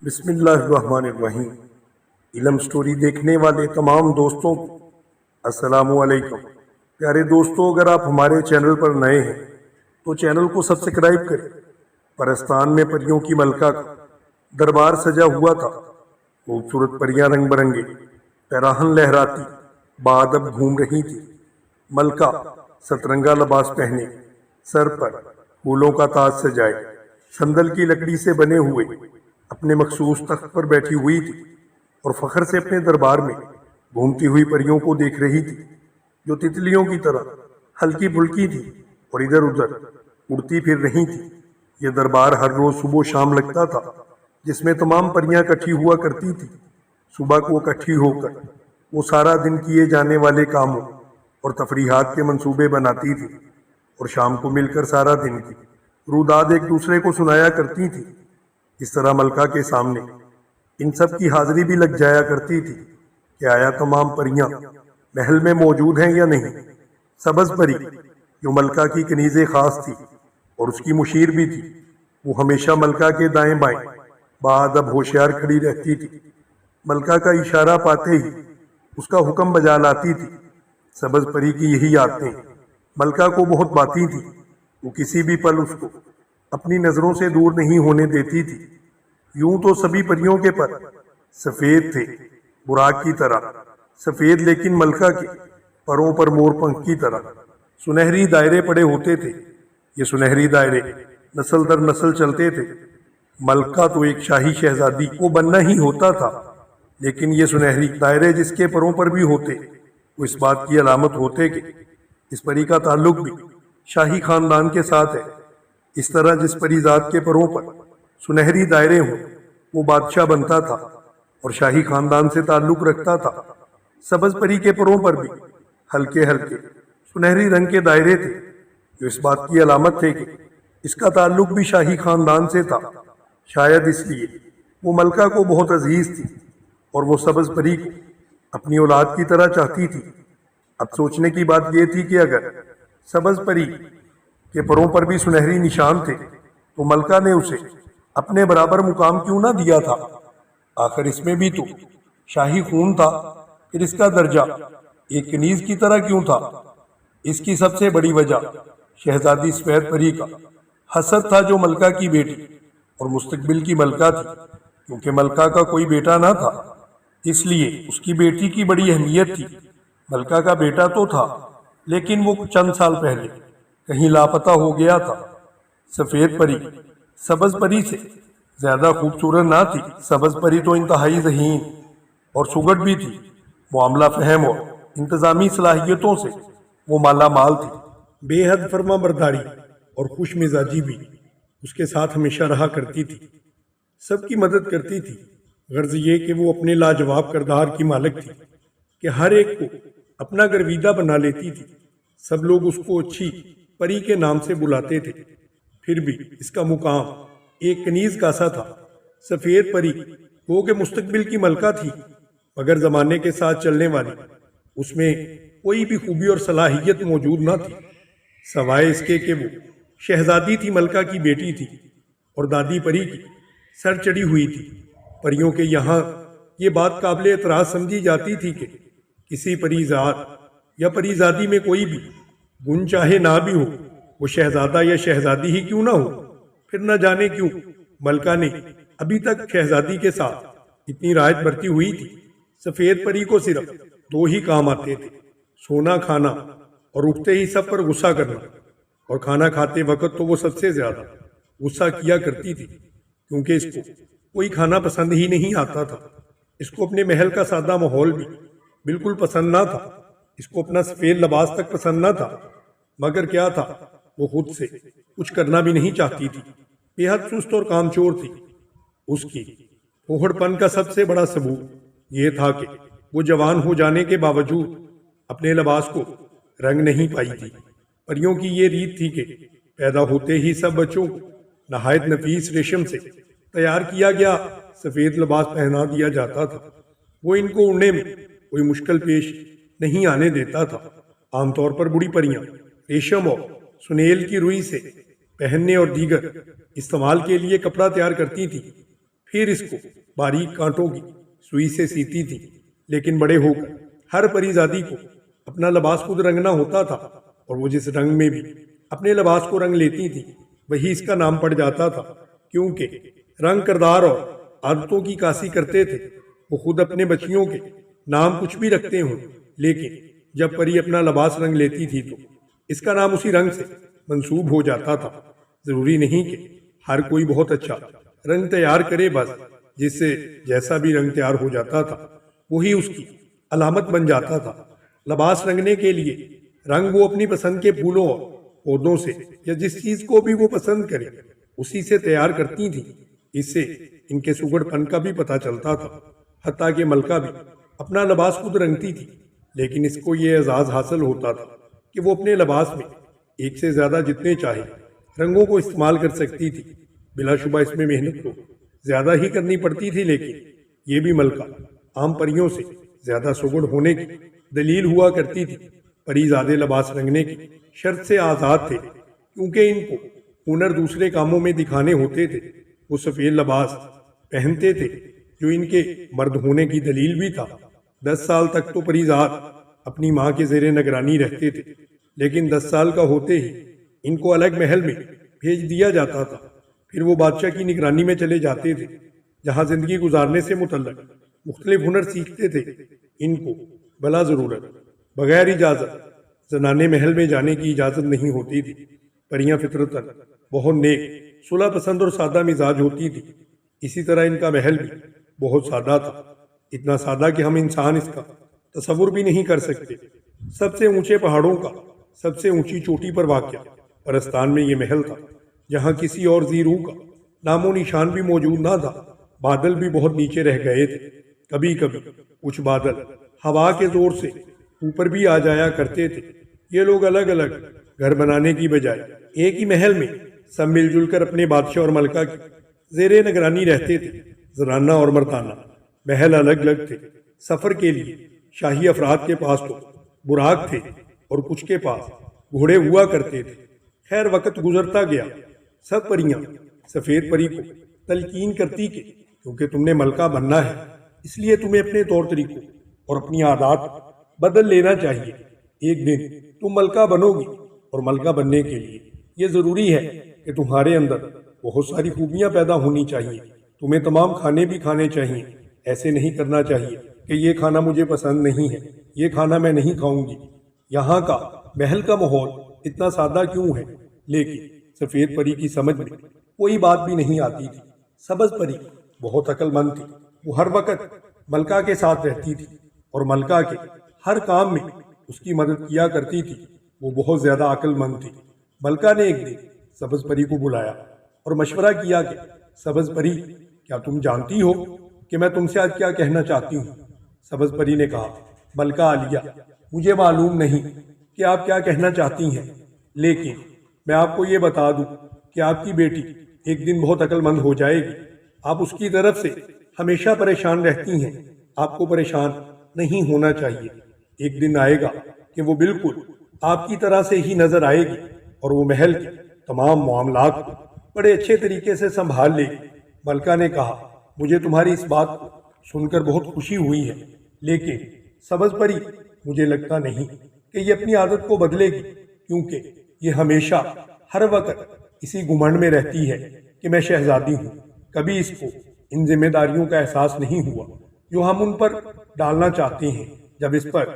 بسم اللہ الرحمن الرحیم۔ علم سٹوری دیکھنے والے تمام دوستوں کو السلام علیکم۔ پیارے دوستوں، اگر آپ ہمارے چینل پر نئے ہیں تو چینل کو سبسکرائب کریں۔ پرستان میں پریوں کی ملکہ کا دربار سجا ہوا تھا۔ خوبصورت پریاں رنگ برنگے پیراہن لہراتی بادب گھوم رہی تھی۔ ملکہ سترنگا لباس پہنے، سر پر پھولوں کا تاج سجائے، سندل کی لکڑی سے بنے ہوئے اپنے مخصوص تخت پر بیٹھی ہوئی تھی اور فخر سے اپنے دربار میں گھومتی ہوئی پریوں کو دیکھ رہی تھی، جو تتلیوں کی طرح ہلکی پھلکی تھی اور ادھر ادھر اڑتی پھر رہی تھی۔ یہ دربار ہر روز صبح و شام لگتا تھا، جس میں تمام پریاں اکٹھی ہوا کرتی تھی۔ صبح کو اکٹھی ہو کر وہ سارا دن کیے جانے والے کاموں اور تفریحات کے منصوبے بناتی تھی، اور شام کو مل کر سارا دن کی روداد ایک دوسرے کو سنایا کرتی تھی۔ اس طرح ملکہ کے سامنے ان سب کی حاضری بھی لگ جایا کرتی تھی کہ آیا تمام پریاں محل میں موجود ہیں یا نہیں۔ سبز پری، جو ملکہ کی کنیز خاص تھی اور اس کی مشیر بھی تھی، وہ ہمیشہ ملکہ کے دائیں بائیں باادب ہوشیار کھڑی رہتی تھی۔ ملکہ کا اشارہ پاتے ہی اس کا حکم بجا لاتی تھی۔ سبز پری کی یہی عادتیں ملکہ کو بہت بھاتی تھی۔ وہ کسی بھی پل اس کو اپنی نظروں سے دور نہیں ہونے دیتی تھی۔ یوں تو سبھی پریوں کے پر سفید تھے، براق کی طرح سفید، لیکن ملکہ کے پروں پر مور پنکھ کی طرح سنہری دائرے پڑے ہوتے تھے۔ یہ سنہری دائرے نسل در نسل چلتے تھے۔ ملکہ تو ایک شاہی شہزادی کو بننا ہی ہوتا تھا، لیکن یہ سنہری دائرے جس کے پروں پر بھی ہوتے، وہ اس بات کی علامت ہوتے کہ اس پری کا تعلق بھی شاہی خاندان کے ساتھ ہے۔ اس طرح جس پری ذات کے پروں پر سنہری دائرے ہوں وہ بادشاہ بنتا تھا اور شاہی خاندان سے تعلق رکھتا تھا۔ سبز پری کے پروں پر بھی ہلکے ہلکے سنہری رنگ کے دائرے تھے، جو اس بات کی علامت تھے کہ اس کا تعلق بھی شاہی خاندان سے تھا۔ شاید اس لیے وہ ملکہ کو بہت عزیز تھی اور وہ سبز پری کو اپنی اولاد کی طرح چاہتی تھی۔ اب سوچنے کی بات یہ تھی کہ اگر سبز پری کے پروں پر بھی سنہری نشان تھے تو ملکہ نے اسے اپنے برابر مقام کیوں نہ دیا تھا؟ آخر اس میں بھی تو شاہی خون تھا، پھر اس کا درجہ ایک کنیز کی طرح کیوں تھا؟ اس کی سب سے بڑی وجہ شہزادی سفید پری کا حسد تھا، جو ملکہ کی بیٹی اور مستقبل کی ملکہ تھی۔ کیونکہ ملکہ کا کوئی بیٹا نہ تھا، اس لیے اس کی بیٹی کی بڑی اہمیت تھی۔ ملکہ کا بیٹا تو تھا، لیکن وہ چند سال پہلے کہیں لاپتہ ہو گیا تھا۔ سفید پری سبز پری سے زیادہ خوبصورت نہ تھی۔ سبز پری تو انتہائی ذہین اور سگڑ بھی تھی۔ معاملہ فہم اور انتظامی صلاحیتوں سے وہ مالا مال تھی۔ بے حد فرما برداری اور خوش مزاجی بھی اس کے ساتھ ہمیشہ رہا کرتی تھی۔ سب کی مدد کرتی تھی، غرض یہ کہ وہ اپنے لاجواب کردار کی مالک تھی کہ ہر ایک کو اپنا گرویدہ بنا لیتی تھی۔ سب لوگ اس کو اچھی پری کے نام سے بلاتے تھے، پھر بھی اس کا مقام ایک کنیز کا سا تھا۔ سفید پری وہ کہ مستقبل کی ملکہ تھی، مگر زمانے کے ساتھ چلنے والی اس میں کوئی بھی خوبی اور صلاحیت موجود نہ تھی، سوائے اس کے کہ وہ شہزادی تھی، ملکہ کی بیٹی تھی اور دادی پری کی سر چڑھی ہوئی تھی۔ پریوں کے یہاں یہ بات قابل اعتراض سمجھی جاتی تھی کہ کسی پری ذات یا پری زادی میں کوئی بھی گن چاہے نہ بھی ہو، وہ شہزادہ یا شہزادی ہی کیوں نہ ہو۔ پھر نہ جانے کیوں ملکہ نے ابھی تک شہزادی کے ساتھ اتنی رعایت برتی ہوئی تھی۔ سفید پری کو صرف دو ہی کام آتے تھے، سونا کھانا اور اٹھتے ہی سب پر غصہ کرنا، اور کھانا کھاتے وقت تو وہ سب سے زیادہ غصہ کیا کرتی تھی، کیونکہ اس کو کوئی کھانا پسند ہی نہیں آتا تھا۔ اس کو اپنے محل کا سادہ ماحول بھی بالکل پسند نہ تھا، اس کو اپنا سفید لباس تک پسند نہ تھا، مگر کیا تھا، وہ خود سے کچھ کرنا بھی نہیں چاہتی تھی، بے حد سست اور کامچور تھی۔ اس کی پھوہڑ پن کا سب سے بڑا ثبوت یہ تھا کہ وہ جوان ہو جانے کے باوجود اپنے لباس کو رنگ نہیں پائی تھی۔ پریوں کی یہ ریت تھی کہ پیدا ہوتے ہی سب بچوں کو نہایت نفیس ریشم سے تیار کیا گیا سفید لباس پہنا دیا جاتا تھا۔ وہ ان کو اڑنے میں کوئی مشکل پیش نہیں آنے دیتا تھا۔ عام طور پر بڑی پریاں ریشم اور سنیل کی روئی سے پہننے اور دیگر استعمال کے لیے کپڑا تیار کرتی تھی، پھر اس کو باریک کانٹوں کی سوئی سے سیتی تھی۔ لیکن بڑے ہو کر ہر پری زادی کو اپنا لباس خود رنگنا ہوتا تھا، اور وہ جس رنگ میں بھی اپنے لباس کو رنگ لیتی تھی وہی اس کا نام پڑ جاتا تھا، کیونکہ رنگ کردار اور عادتوں کی عکاسی کرتے تھے۔ وہ خود اپنے بچیوں کے نام کچھ بھی رکھتے ہوں، لیکن جب پری اپنا لباس رنگ لیتی تھی تو اس کا نام اسی رنگ سے منسوب ہو جاتا تھا۔ ضروری نہیں کہ ہر کوئی بہت اچھا رنگ تیار کرے، بس جس سے جیسا بھی رنگ تیار ہو جاتا تھا وہی اس کی علامت بن جاتا تھا۔ لباس رنگنے کے لیے رنگ وہ اپنی پسند کے پھولوں اور پودوں سے یا جس چیز کو بھی وہ پسند کرے اسی سے تیار کرتی تھی۔ اس سے ان کے سگڑ پن کا بھی پتہ چلتا تھا۔ حتیٰ کہ ملکہ بھی اپنا لباس خود رنگتی تھی، لیکن اس کو یہ اعزاز حاصل ہوتا تھا کہ وہ اپنے لباس میں ایک سے زیادہ جتنے چاہے رنگوں کو استعمال کر سکتی تھی۔ بلا شبہ اس میں محنت تو زیادہ ہی کرنی پڑتی تھی، لیکن یہ بھی ملکہ عام پریوں سے زیادہ سگڑ ہونے کی دلیل ہوا کرتی تھی۔ پری زادے لباس رنگنے کی شرط سے آزاد تھے، کیونکہ ان کو ہنر دوسرے کاموں میں دکھانے ہوتے تھے۔ وہ سفید لباس پہنتے تھے جو ان کے مرد ہونے کی دلیل بھی تھا۔ 10 سال تک تو پری زاد اپنی ماں کے زیر نگرانی رہتے تھے، لیکن 10 سال کا ہوتے ہی ان کو الگ محل میں بھیج دیا جاتا تھا۔ پھر وہ بادشاہ کی نگرانی میں چلے جاتے تھے، جہاں زندگی گزارنے سے متعلق مختلف ہنر سیکھتے تھے۔ ان کو بلا ضرورت بغیر اجازت زنانے محل میں جانے کی اجازت نہیں ہوتی تھی۔ پریاں فطرتاً بہت نیک، صلح پسند اور سادہ مزاج ہوتی تھی۔ اسی طرح ان کا محل بھی بہت سادہ تھا، اتنا سادہ کہ ہم انسان اس کا تصور بھی نہیں کر سکتے۔ سب سے اونچے پہاڑوں کا سب سے اونچی چوٹی پر واقع پرستان میں یہ محل تھا، جہاں کسی اور ذی روح کا نام و نشان بھی موجود نہ تھا۔ بادل بھی بہت نیچے رہ گئے تھے، کبھی کبھی کچھ بادل ہوا کے زور سے اوپر بھی آ جایا کرتے تھے۔ یہ لوگ الگ الگ گھر بنانے کی بجائے ایک ہی محل میں سب مل جل کر اپنے بادشاہ اور ملکہ کی زیر نگرانی رہتے تھے۔ زنانہ اور مردانہ محل الگ الگ تھے۔ سفر کے لیے شاہی افراد کے پاس تو براق تھے اور کچھ کے پاس گھوڑے ہوا کرتے تھے۔ خیر وقت گزرتا گیا، سب پریاں سفید پری کو تلقین کرتی کہ کیونکہ تم نے ملکہ بننا ہے، اس لیے تمہیں اپنے طور طریقوں اور اپنی عادات بدل لینا چاہیے۔ ایک دن تم ملکہ بنو گی، اور ملکہ بننے کے لیے یہ ضروری ہے کہ تمہارے اندر بہت ساری خوبیاں پیدا ہونی چاہیے۔ تمہیں تمام کھانے بھی کھانے چاہیے۔ ایسے نہیں کرنا چاہیے کہ یہ کھانا مجھے پسند نہیں ہے، یہ کھانا میں نہیں کھاؤں گی۔ یہاں کا محل کا ماحول اتنا سادہ کیوں ہے؟ لیکن سفید پری کی سمجھ میں کوئی بات بھی نہیں آتی تھی۔ سبز پری بہت عقل مند تھی، وہ ہر وقت ملکہ کے ساتھ رہتی تھی اور ملکہ کے ہر کام میں اس کی مدد کیا کرتی تھی۔ وہ بہت زیادہ عقل مند تھی۔ ملکہ نے ایک دن سبز پری کو بلایا اور مشورہ کیا کہ سبز پری، کیا تم جانتی ہو کہ میں تم سے آج کیا کہنا چاہتی ہوں؟ سبز پری نے کہا، ملکہ عالیہ، مجھے معلوم نہیں کہ آپ کیا کہنا چاہتی ہیں، لیکن میں آپ کو یہ بتا دوں کہ آپ کی بیٹی ایک دن بہت عقل مند ہو جائے گی۔ آپ اس کی طرف سے ہمیشہ پریشان رہتی ہیں، آپ کو پریشان نہیں ہونا چاہیے۔ ایک دن آئے گا کہ وہ بالکل آپ کی طرح سے ہی نظر آئے گی اور وہ محل کے تمام معاملات کو بڑے اچھے طریقے سے سنبھال لے گی۔ ملکہ نے کہا، مجھے تمہاری اس بات کو سن کر بہت خوشی ہوئی ہے، لیکن سبز پری، مجھے لگتا نہیں کہ یہ اپنی عادت کو بدلے گی، کیونکہ یہ ہمیشہ ہر وقت اسی گھمنڈ میں رہتی ہے کہ میں شہزادی ہوں۔ کبھی اس کو ان ذمہ داریوں کا احساس نہیں ہوا جو ہم ان پر ڈالنا چاہتے ہیں۔ جب اس پر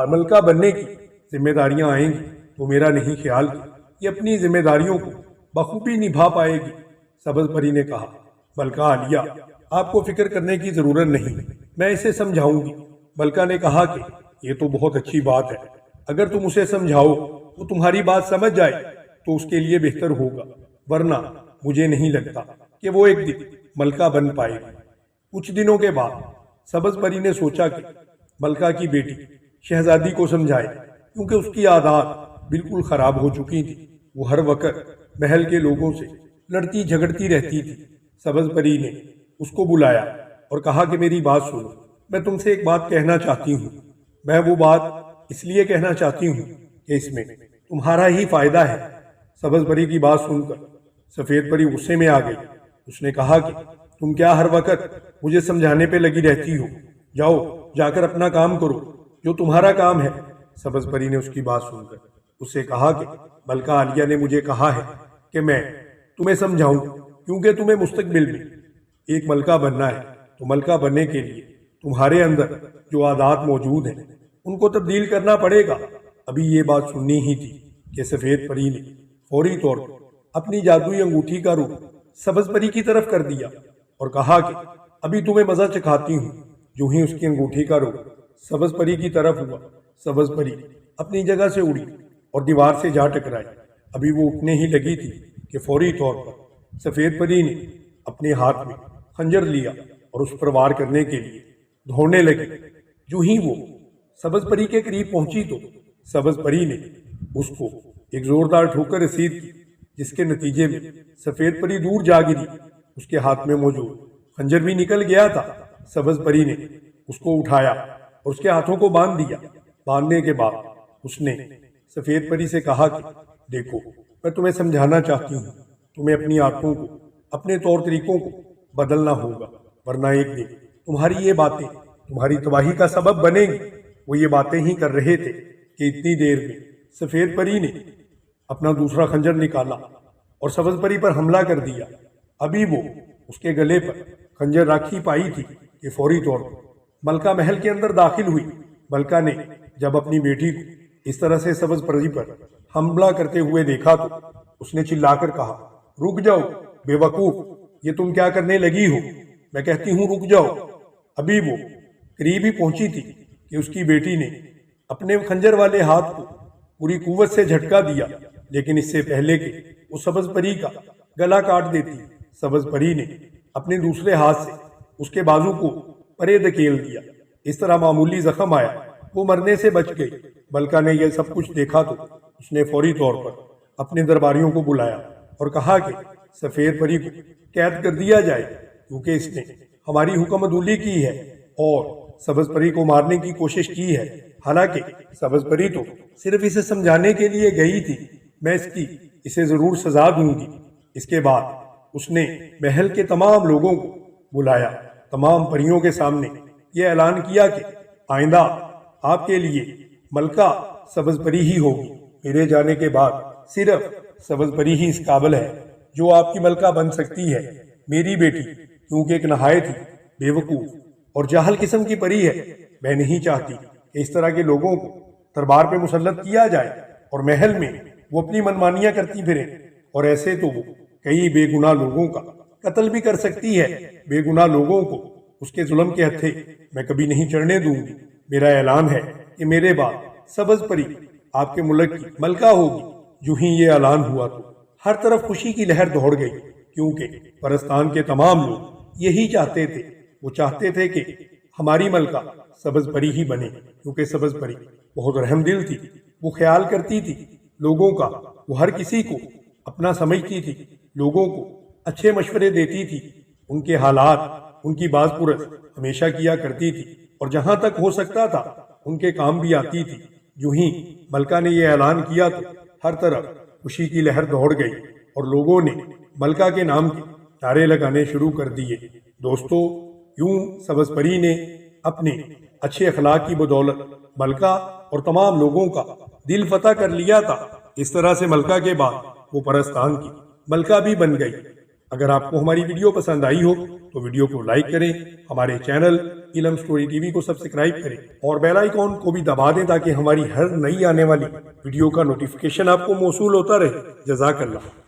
ملکہ بننے کی ذمہ داریاں آئیں گی تو میرا نہیں خیال کہ یہ اپنی ذمہ داریوں کو بخوبی نبھا پائے گی۔ سبز پری نے کہا، ملکہ عالیہ، آپ کو فکر کرنے کی ضرورت نہیں، میں اسے سمجھاؤں گی۔ ملکہ نے کہا کہ یہ تو بہت اچھی بات ہے، اگر تم اسے سمجھاؤ وہ تمہاری بات سمجھ جائے تو اس کے لیے بہتر ہوگا، ورنہ مجھے نہیں لگتا کہ وہ ایک دن ملکہ بن پائے گی۔ کچھ دنوں کے بعد سبز پری نے سوچا کہ ملکہ کی بیٹی شہزادی کو سمجھائے، کیونکہ اس کی عادات بالکل خراب ہو چکی تھی۔ وہ ہر وقت محل کے لوگوں سے لڑتی جھگڑتی رہتی تھی۔ سبز پری نے اس کو بلایا اور کہا کہ میری بات سنو، میں تم سے ایک بات کہنا چاہتی ہوں۔ میں وہ بات اس لیے کہنا چاہتی ہوں کہ اس میں تمہارا ہی فائدہ ہے۔ سبز پری کی بات سن کر سفید پری غصے میں آ گئی۔ اس نے کہا کہ تم کیا ہر وقت مجھے سمجھانے پہ لگی رہتی ہو؟ جاؤ جا کر اپنا کام کرو جو تمہارا کام ہے۔ سبز پری نے اس کی بات سن کر اس سے کہا کہ ملکہ عالیہ نے مجھے کہا ہے کہ میں تمہیں سمجھاؤں، کیونکہ تمہیں مستقبل میں ایک ملکہ بننا ہے، تو ملکہ بننے کے لیے تمہارے اندر جو عادات موجود ہیں ان کو تبدیل کرنا پڑے گا۔ ابھی یہ بات سننی ہی تھی کہ سفید پری نے فوری طور پر اپنی جادوئی انگوٹھی کا رخ سبز پری کی طرف کر دیا اور کہا کہ ابھی تمہیں مزہ چکھاتی ہوں۔ جو ہی اس کی انگوٹھی کا رخ سبز پری کی طرف ہوا، سبز پری اپنی جگہ سے اڑی اور دیوار سے جا ٹکرائی۔ ابھی وہ اٹھنے ہی لگی تھی کہ فوری طور پر سفید پری نے اپنے ہاتھ میں خنجر لیا اور اس پر وار کرنے کے لیے دوڑنے لگی۔ جو ہی وہ سبز پری کے قریب پہنچی تو سبز پری نے اس کو ایک زوردار ٹھوکر رسید کی، جس کے نتیجے میں سفید پری دور جا گری۔ اس کے ہاتھ میں موجود خنجر بھی نکل گیا تھا۔ سبز پری نے اس کو اٹھایا اور اس کے ہاتھوں کو باندھ دیا۔ باندھنے کے بعد اس نے سفید پری سے کہا کہ دیکھو، میں تمہیں سمجھانا چاہتی ہوں، تمہیں اپنی عادتوں کو، اپنے طور طریقوں کو بدلنا ہوگا، ورنہ ایک دن تمہاری یہ باتیں تمہاری تباہی کا سبب بنیں گی۔ وہ یہ باتیں ہی کر رہے تھے کہ اتنی دیر میں سفید پری نے اپنا دوسرا خنجر نکالا اور سبز پری پر حملہ کر دیا۔ ابھی وہ اس کے گلے پر خنجر رکھ ہی پائی تھی کہ فوری طور پر ملکہ محل کے اندر داخل ہوئی۔ ملکہ نے جب اپنی بیٹی کو اس طرح سے سبز پری پر حملہ کرتے ہوئے دیکھا تو اس نے چلا کر کہا، رک جاؤ بے وقوف، یہ تم کیا کرنے لگی ہو؟ میں کہتی ہوں رک جاؤ۔ ابھی وہ قریب ہی پہنچی تھی کہ اس کی بیٹی نے اپنے خنجر والے ہاتھ کو پوری قوت سے جھٹکا دیا، لیکن اس سے پہلے کہ وہ سبز پری کا گلا کاٹ دیتی، سبز پری نے اپنے دوسرے ہاتھ سے اس کے بازو کو پرے دھکیل دیا۔ اس طرح معمولی زخم آیا، وہ مرنے سے بچ گئی۔ ملکہ نے یہ سب کچھ دیکھا تو اس نے فوری طور پر اپنے درباریوں کو بلایا اور کہا کہ سفید پری کو قید کر دیا جائے، کیونکہ اس نے ہماری حکم عدولی کی ہے اور سبز پری کو مارنے کی کوشش کی ہے۔ حالانکہ سبز پری تو صرف اسے سمجھانے کے لیے گئی تھی، میں اسے ضرور سزا دوں گی۔ اس کے بعد اس نے محل کے تمام لوگوں کو بلایا، تمام پریوں کے سامنے یہ اعلان کیا کہ آئندہ آپ کے لیے ملکہ سبز پری ہی ہوگی۔ میرے جانے کے بعد صرف سبز پری ہی اس قابل ہے جو آپ کی ملکہ بن سکتی ہے۔ میری بیٹی کیونکہ ایک نہایت ہی بے وقوف اور جاہل قسم کی پری ہے، میں نہیں چاہتی کہ اس طرح کے لوگوں کو دربار پہ مسلط کیا جائے اور محل میں وہ اپنی منمانیاں کرتی پھریں، اور ایسے تو وہ کئی بے گناہ لوگوں کا قتل بھی کر سکتی ہے۔ بے گناہ لوگوں کو اس کے ظلم کے ہتھے میں کبھی نہیں چڑھنے دوں گی۔ میرا اعلان ہے کہ میرے بعد سبز پری آپ کے ملک کی ملکہ ہوگی۔ جو ہی یہ اعلان ہوا تو ہر طرف خوشی کی لہر دوڑ گئی، کیونکہ پرستان کے تمام لوگ یہی چاہتے تھے۔ وہ چاہتے تھے کہ ہماری ملکہ سبز پری ہی بنے، کیونکہ سبز پری بہت رحم دل تھی۔ وہ خیال کرتی تھی لوگوں کا، وہ ہر کسی کو اپنا سمجھتی تھی، لوگوں کو اچھے مشورے دیتی تھی، ان کے حالات، ان کی باز پرس ہمیشہ کیا کرتی تھی، اور جہاں تک ہو سکتا تھا ان کے کام بھی آتی تھی۔ جو ہی ملکہ نے یہ اعلان کیا تو ہر طرف خوشی کی لہر دوڑ گئی اور لوگوں نے ملکہ کے نام کے نعرے لگانے شروع کر دیے۔ دوستو، یوں سبز پری نے اپنے اچھے اخلاق کی بدولت ملکہ اور تمام لوگوں کا دل فتح کر لیا تھا۔ اس طرح سے ملکہ کے بعد وہ پرستان کی ملکہ بھی بن گئی۔ اگر آپ کو ہماری ویڈیو پسند آئی ہو تو ویڈیو کو لائک کریں، ہمارے چینل علم سٹوری ٹی وی کو سبسکرائب کریں اور بیل آئیکن کو بھی دبا دیں تاکہ ہماری ہر نئی آنے والی ویڈیو کا نوٹیفیکیشن آپ کو موصول ہوتا رہے۔ جزاک اللہ۔